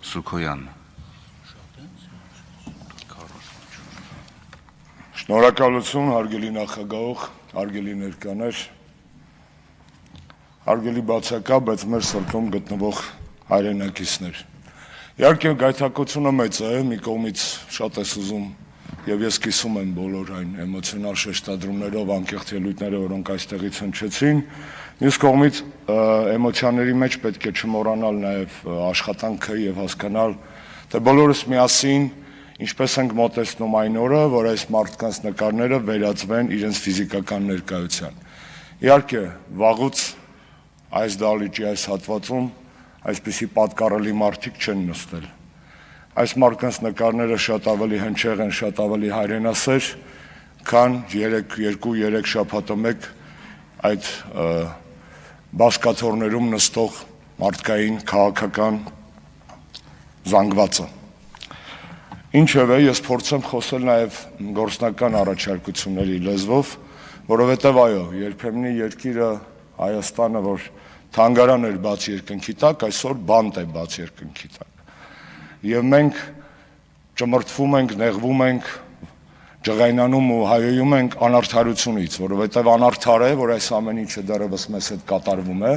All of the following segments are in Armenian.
Սուքոյան։ Շնորհակալություն, հարգելի նախագահող, հարգելի ներկաներ, հարգելի բացակա, բայց մեր սրտում գտնվող հայրենակիցներ։ Իհարկե գայթակղությունը մեծ է, մի կողմից շատ ես ուզում եւ ես կիսում եմ բոլոր այն էմոցիոնալ շեշտադրումներով, անկեղծ ելույթները, որոնք այստեղից հնչեցին, մյուս կողմից էմոցիաների մեջ պետք է չմոռանալ նաեւ աշխատանքը եւ հասկանալ, թե բոլորս միասին ինչպես ենք մոտեցնում այն օրը, որ այս մարդկանց նկարները վերածվեն իրենց ֆիզիկական ներկայության։ Իհարկե, վաղուց այս դահլիճի այս հատվածում այսպիսի պատկառելի մարդիկ չեն նստել։ Այս մարդկանց նկարները շատ ավելի հնչեղ են, շատ ավելի հայրենասեր, քան 2-3 շաբաթը մեկ այդ բազկաթոռներում նստող մարդկային քաղաքական զանգվածը։ Ինչևէ, ես փորձեմ խոսել նաև գործնական առաջարկությունների լեզվով, որովհետև այո, երբեմն երկիրը Հայաստանը, որ թանգարան էր բաց երկնքի տակ, այսօր բանտ է բաց երկնքի տակ։ Եվ մենք ճմրթվում ենք, նեղվում ենք, ջղայնանում ու հայոյում ենք անարդարությունից, որովհետև անարդար է, որ այս ամեն ինչը դեռևս մեզ հետ կատարվում է,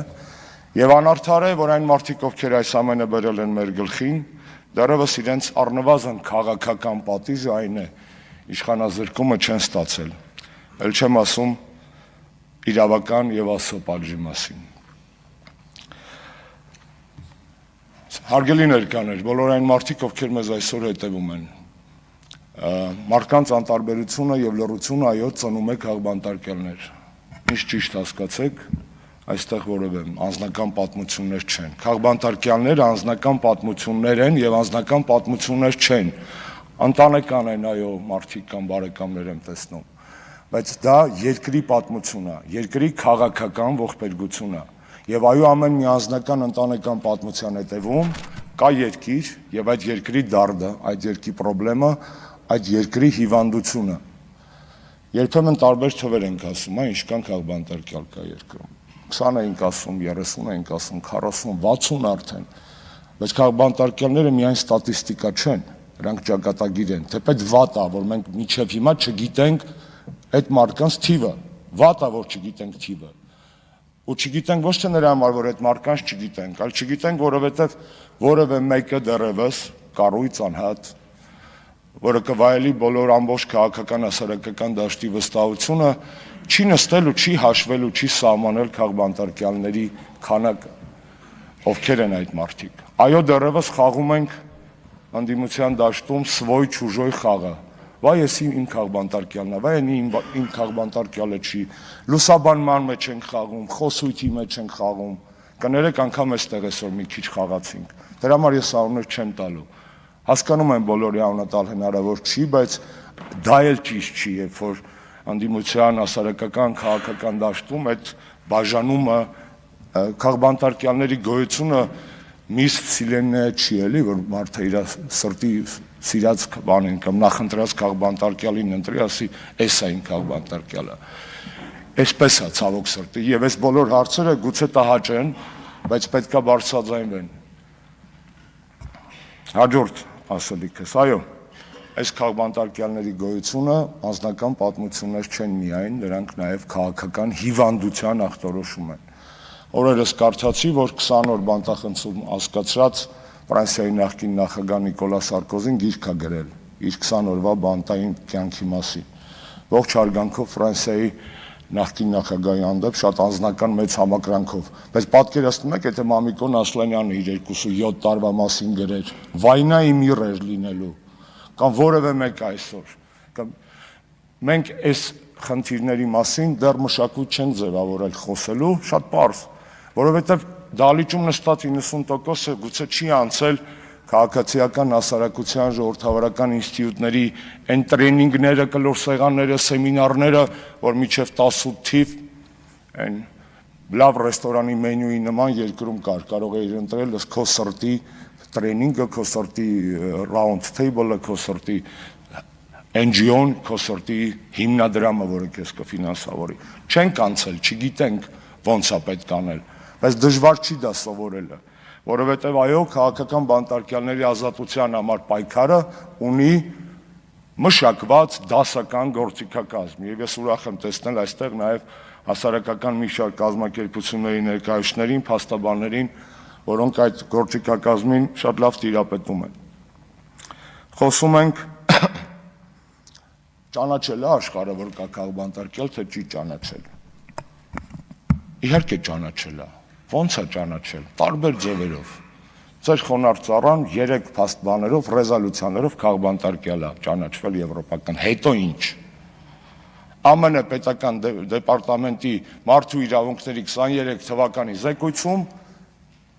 եւ անարդար է, որ այն մարդիկ, ովքեր այս ամենը բերել են մեր գլխին, դեռևս իրենց առնվազն քաղաքական պատիժը այն է, իշխանազրկումը չեն ստացել։ Էլ չեմ ասում իրավական եւ ասո պատժի մասին։ Հարգելի ներկաներ, բոլոր այն մարդիկ, ովքեր մեզ այսօր հետևում են, մարդկանց անտարբերությունը եւ լռությունը այո ծնում է քաղբանտարկյալներ։ Ինչ ճիշտ հասկացեք, այստեղ որևէ անձնական պատմություններ չեն։ Քաղբանտարկյալները անձնական պատմություններ են եւ անձնական պատմություններ չեն։ Ընտանեկան են այո մարդիկ կամ բարեկամներ եմ տեսնում, բայց դա երկրի պատմություն է, երկրի քաղաքական ողբերգություն է։ Եվ այո ամեն մի անձնական ընտանեկան պատմության հետևում կա երկիր եւ այդ երկրի դարդը, այդ երկրի խնդրեմը, այդ երկրի հիվանդությունը։ Երբեմն տարբեր թվեր ենք ասում, ինչքան քաղբանտարկյալ կա երկրում։ 20 ենք ասում, 30 ենք ասում, 40, 60 արդեն։ Բայց քաղբանտարկյալները միայն ստատիստիկա չեն, նրանք ճակատագիր են։ Թեպետ վատ է, որ մենք մինչև հիմա չգիտենք այդ մարդկանց թիվը։ Վատ է, որ չգիտենք թիվը։ Ու չգիտենք ոչ թե նրա համար, որ այդ մարդկանց չգիտենք, այլ չգիտենք, որովհետև որևէ մեկը դեռևս կառույց անհատ, որը կվայելի բոլոր ամբողջ քաղաքական հասարակական դաշտի վստահությունը, չի նստել ու չի հաշվել ու չի սահմանել քաղբանտարկյալների քանակը, ովքեր են այդ մարդիկ։ Այո, դեռևս խաղում ենք ընդդիմության դաշտում svoi-chuzhoi խաղը։ Վայ ես իմ քաղբանտարկյալն է, վայ իմ քաղբանտարկյալը չի, լուսաբանման մեջ ենք խաղում, խոսույթի մեջ ենք խաղում, կներեք անգամ էստեղ այսօր մի քիչ խաղացինք, դրա համար ես անուններ չեմ տալու, հասկանում եմ բոլորի անունը տալ հնարավոր չի, բայց դա էլ ճիշտ չի, երբ որ ընդդիմության հասարակական քաղաքական դաշտում այդ բաժանումը քաղբանտարկյալների գոյությունը միստ սիլենե չի էլի, որ մարդը իր սրտի սիրած բանին կամ նախընտրած քաղբանտարկյալին ընտրի, ասի, էս է իմ քաղբանտարկյալը։ Այսպես է ցավոք սրտի, եւ այս բոլոր հարցերը գուցե տհաճ են, բայց պետքա բարձրաձայնվեն։ Հաջորդ ասելիքս, այո, այս քաղբանտարկյալների գոյությունը անձնական պատմություններ չեն միայն, նրանք նաեւ քաղաքական հիվանդության ախտորոշում են։ Օրերս կարդացի, որ 20 օր բանտախցում հասկացրած Ֆրանսիայի նախկին նախագահ Նիկոլա Սարկոզին գիրք է գրել իր 20 օրվա բանտային կյանքի մասին։ Ողջ հարգանքով Ֆրանսիայի նախկին նախագահի հանդեպ շատ անձնական մեծ համակրանքով, բայց պատկերացնում եք, եթե Մամիկոն Ասլանյանը իր 27 տարվա մասին գրեր, վայնա իմ իր էր լինելու, կամ որևէ մեկ այսօր, կամ մենք այս խնդիրների մասին դեռ մշակույթ չենք ձևավորել խոսելու, շատ պարզ, որովհետև դահլիճում նստած 90%-ը գուցե չի անցել քաղաքացիական հասարակության ժողովրդավարական ինստիտուտների այն տրեյնինգները, կլոր սեղանները, սեմինարները, որ մինչև 18 թիվ այն լավ ռեստորանի մենյուի նման երկրում կար, կարող էիր ընտրել քո սրտի տրեյնինգը, քո սրտի round table-ը, քո սրտի NGO-ն, քո սրտի հիմնադրամը, որը քեզ կֆինանսավորի։ Չենք անցել, չգիտենք ոնց է պետք անել, բայց դժվար չի դա սովորելը։ որովհետև այո, քաղաքական բանտարկյալների ազատության համար պայքարը ունի մշակված դասական գործիքակազմ, եւ ես ուրախ եմ տեսնել այստեղ նաեւ հասարակական մի շարք կազմակերպությունների ներկայացուցիչներին, փաստաբաններին, որոնք այդ գործիքակազմին շատ լավ տիրապետում են։ Խոսում ենք ճանաչել է աշխարհը, որ կա քաղաքաբանտարկյալ, թե չի ճանաչել։ Իհարկե ճանաչել է։ Ո՞նց է ճանաչել։ Տարբեր ձևերով։ Ձեր խոնարհ ծառան 3 փաստաբաներով, ռեզոլյուցիաներով քաղաքաբանտարկյալ է ճանաչվել եվրոպական։ Հետո ինչ։ ԱՄՆ պետական դեպարտամենտի մարդու իրավունքների 23 թվականի զեկույցում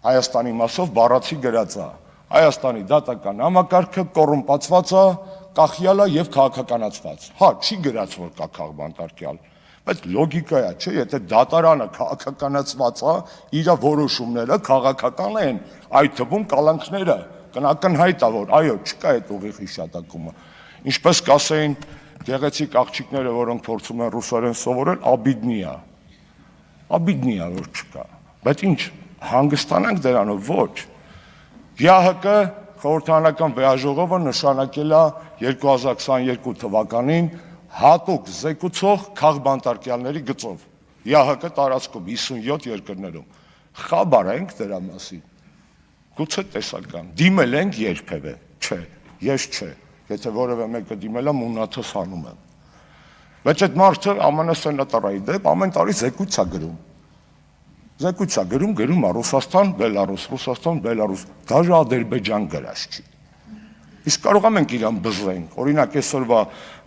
Հայաստանի մասով բառացի գրած է. Հայաստանի դատական համակարգը կոռումպացված է, կախյալ է եւ քաղաքականացված։ Հա, չի գրած որ կա քաղաքաբանտարկյալ, բայց լոգիկա է, չէ՞, եթե դատարանը քաղաքականացված է, իր որոշումները քաղաքական են, այդ թվում կալանքները կնականհայտ է, որ այո, չկա այդ ուղիղ հիշատակումը։ Ինչպես կասեին գեղեցիկ աղջիկները, որոնք փորձում են ռուսերեն սովորել, обиднее։ Обиднее որ չկա։ Բայց ինչ, հանգստանանք դրանով, ոչ։ ԵԱՀԿ խորհրդարանական վեաժողովը նշանակել է 2022 թվականին հատուկ զեկուցող քաղաքաբանտարկյալների գծով։ ԵԱՀԿ տարածքում 57 երկրներում։ Խաբար ենք դրա մասին։ Գուցե տեսական։ Դիմել ենք երբևէ։ Չէ, ես չէ։ Եթե որևէ մեկը դիմել է, մունաթս հանում եմ։ Բայց այդ մարդը ԱՄՆ սենատորայի դեպ ամեն տարի զեկույց է գրում։ Զեկույց է գրում է Ռուսաստան, Բելարուս, Ռուսաստան, Բելարուս, դաժե Ադրբեջան գրած չի։ Իսկ կարող ենք իրան բզենք։ Օրինակ այսօրվա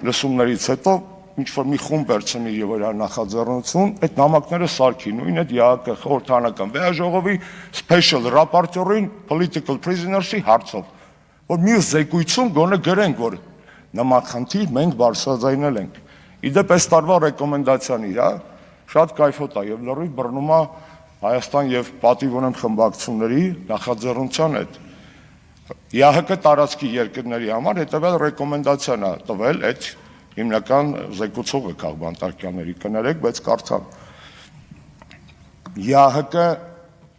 լսումներից հետո ինչ-որ մի խումբ վերցնի եւ իր նախաձեռնություն, այդ նամակները սարքի նույն այդ ԵԱՀԿ խորհրդարանական վեաժողովի special rapporteur-ին political prisoners-ի հարցով, որ մյուս զեկույցում գոնե գրենք, որ նման խնդիր մենք բարձրաձայնել ենք։ Իդեպ այս տարվա ռեկոմենդացիան իրա շատ կայֆոտ է եւ լրիվ բռնում է Հայաստան եւ պատիվ ունեմ խմբակցությունների նախաձեռնության հետ։ ԵԱՀԿ տարածքի երկրների համար հետեւյալ ռեկոմենդացիան է տվել այդ հիմնական զեկուցողը քաղաքաբանտարկյալների կներեք, բայց կարդամ։ ԵԱՀԿ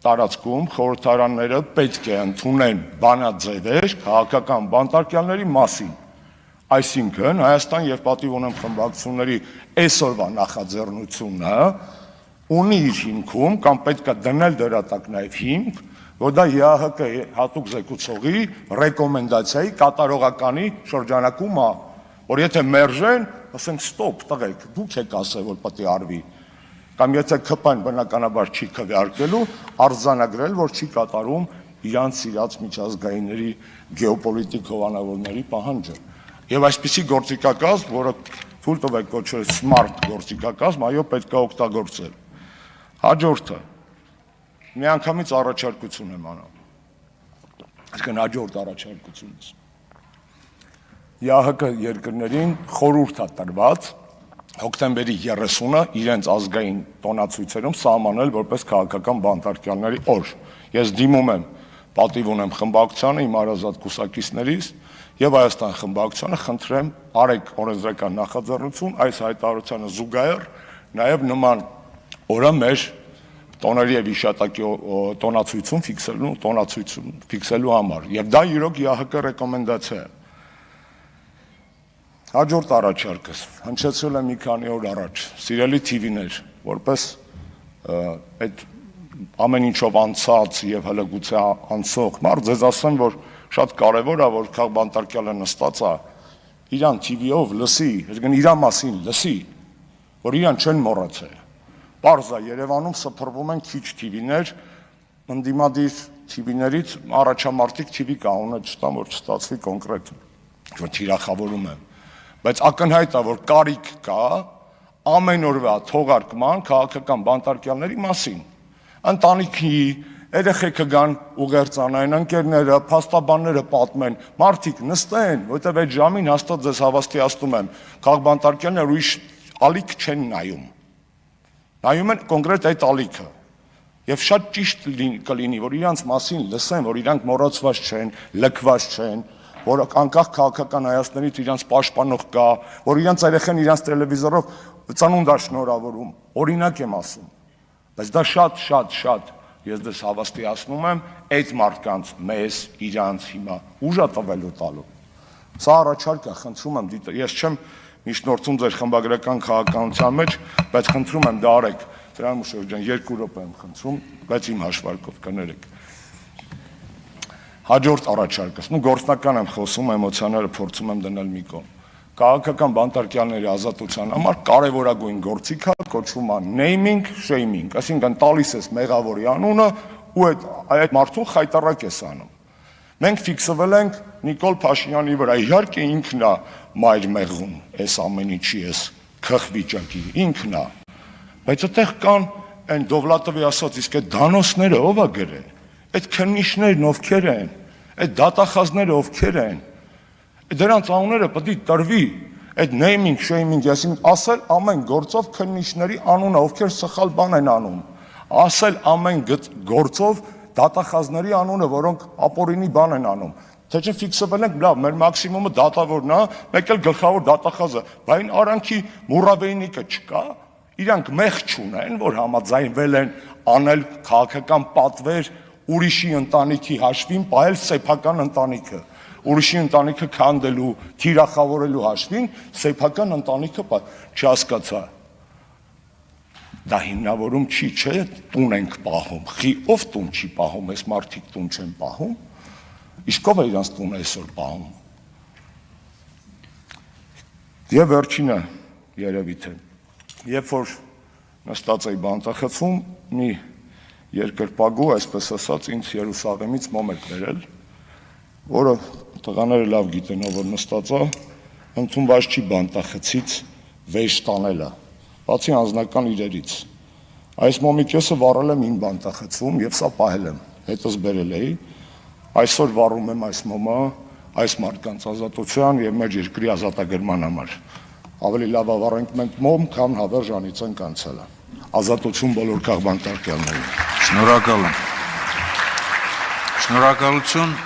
տարածքում խորհրդարանները պետք է ընդունեն բանաձևեր քաղաքական բանտարկյալների մասին։ Այսինքն Հայաստան եւ պատիվ ունեմ խմբակցությունների այսօրվա նախաձեռնությունը ունի իր հիմքում կամ պետք է դնել դրա տակ նաեւ հիմք, որ դա ԵԱՀԿ հատուկ զեկուցողի ռեկոմենդացիայի կատարողականի շրջանակում է, որ եթե մերժեն, ասենք ստոպ, տղեկ, դուք եք ասել, որ պետք է արվի, կամ եթե ԿՊ-ն բնականաբար չի քվեարկելու, արձանագրել, որ չի կատարում իրանց սիրած միջազգայինների գեոպոլիտիկ հովանավորների պահանջը։ Եվ այսպիսի գործիքակազմ, որը թույլ տվեք կոչել smart գործիքակազմ, այո, պետք է օգտագործել։ Հաջորդը միանգամից առաջարկություն եմ անում։ Այսինքն հաջորդ առաջարկությունս։ ԵԱՀԿ երկրներին խորհուրդ է տրված հոկտեմբերի 30-ը իրենց ազգային տոնացույցերում սահմանել որպես քաղաքական բանտարկյալների օր։ Ես դիմում եմ պատիվ ունեմ խմբակցությանը, իմ հարազատ կուսակիցներից եւ Հայաստան խմբակցությանը խնդրեմ արեք օրենսդրական նախաձեռնություն այս հայտարարությանը զուգահեռ նաեւ նման օրը մեր տոների եւ իշատակի տոնացույցում ֆիքսելու համար եւ դա իրոք ԵԱՀԿ ռեկոմենդացիա է։ Հաջորդ առաջարկս հնչեցրել է մի քանի օր առաջ, սիրելի TV-ներ, որպես այդ ամեն ինչով անցած եւ հələ գուցե անցող մարդ, ձեզ ասեմ, որ շատ կարեւոր է, որ քաղաքաբանտարկյալը նստած է, իրան TV-ով լսի, այսինքն իր մասին լսի, որ իրան չեն մոռացել։ Պարզ է, Երևանում սփռվում են քիչ TV-ներ, ընդդիմադիր TV-ներից առաջամարտիկ TV կա, ունը չտամ, որ չստացվի կոնկրետ, որ թիրախավորում եմ։ Բայց ակնհայտ է, որ կարիք կա ամեն օրվա թողարկման քաղաքական բանտարկյալների մասին։ Ընտանիքի երեխեքը գան ուղերձանային, ընկերները, փաստաբանները պատմեն, մարդիկ նստեն, որտեղ այդ ժամին հաստատ ձեզ հավաստիացնում եմ, քաղաքաբանտարկյալները ուրիշ ալիք չեն նայում։ Նայում են կոնկրետ այդ ալիքը։ Եվ շատ ճիշտ կլինի, որ իրանց մասին լսեն, որ իրանք մոռացված չեն, լքված չեն, որ անկախ քաղաքական հայացքներից իրանց պաշտպանող կա, որ իրանց երեխան իրանց տելևիզորով ծնունդ է շնորհավորում, օրինակ եմ ասում։ Բայց դա շատ ես դες հավաստիացնում եմ, այդ մարդկանց մեզ, իրանց հիմա ուժա տվելու տալու։ Սա առաջարկ է, խնդրում եմ, ես չեմ միջնորդում ձեր խմբագրական քաղաքականության մեջ, բայց խնդրում եմ դա արեք, Տրամուշով ջան, 2 րոպե եմ խնդրում, բայց իմ հաշվարկով կներեք։ Հաջորդ առաջարկս, գործնական եմ խոսում, էմոցիաները փորձում եմ դնել մի կողմ։ Քաղաքական բանտարկյալների ազատության համար կարևորագույն գործիքը կոչվում է naming shaming, այսինքն տալիս ես մեղավորի անունը ու այդ մարդուն խայտառակ ես անում։ Մենք ֆիքսվել ենք Նիկոլ Փաշինյանի վրա, իհարկե ինքն է մայր մեղուն, այս ամեն ինչի էս քխ վիճակի, ինքն է։ Բայց այդտեղ կան այն Դովլատովի ասած, իսկ այդ դանոսները ով է գրել, այդ քննիչներն ովքեր են, այդ դատախազները ովքեր են, դրանց անունները պետք է տրվի, այդ naming shaming, այսինքն ասել ամեն գործով քննիչների անունը, ովքեր սխալ բան են անում, ասել ամեն գործով դատախազների անունը, որոնք ապօրինի բան են անում, թե չէ ֆիքսվել ենք, լավ, մեր մաքսիմումը դատավորն է, մեկ էլ գլխավոր դատախազը, բայց արանքի մուրաբեյնիկը չկա, իրանք մեղ չունեն, որ համաձայնվել են անել քաղաքական պատվեր ուրիշի ընտանիքի հաշվին, պահել սեփական ընտանիքը, ուրիշի ընտանիքը քանդելու, թիրախավորելու հաշվին, սեփական ընտանիքը չհասկացա։ Դա հիմնավորում չի, չէ, տուն ենք պահում, ով տուն չի պահում, այս մարդիկ տուն չեն պահում, իսկ ով է իրանց տունը այսօր պահում։ Եվ վերջինը երևի թե, երբ որ նստած էի բանտախցում, մի երկրպագու, այսպես ասած, ինձ Երուսաղեմից մոմ եք բերել, որը տղաները լավ գիտեն, որ նստած է, ընդունված չի բանտախցից վեժ տանելը, բացի անձնական իրերից։ Այս մոմի կեսը վառել եմ իմ բանտախցում և սա պահել եմ, հետս բերել էի, այսօր վառում եմ այս մոմը, այս մարդկանց ազատության և մեր երկրի ազատագրման համար։ Ավելի լավ ավառենք մենք մոմ, քան հավերժ անիծենք անցյալը։ Ազատություն բոլոր քաղբանտարկյալներին։ Շնորհակալ եմ։ Շնորհակալություն։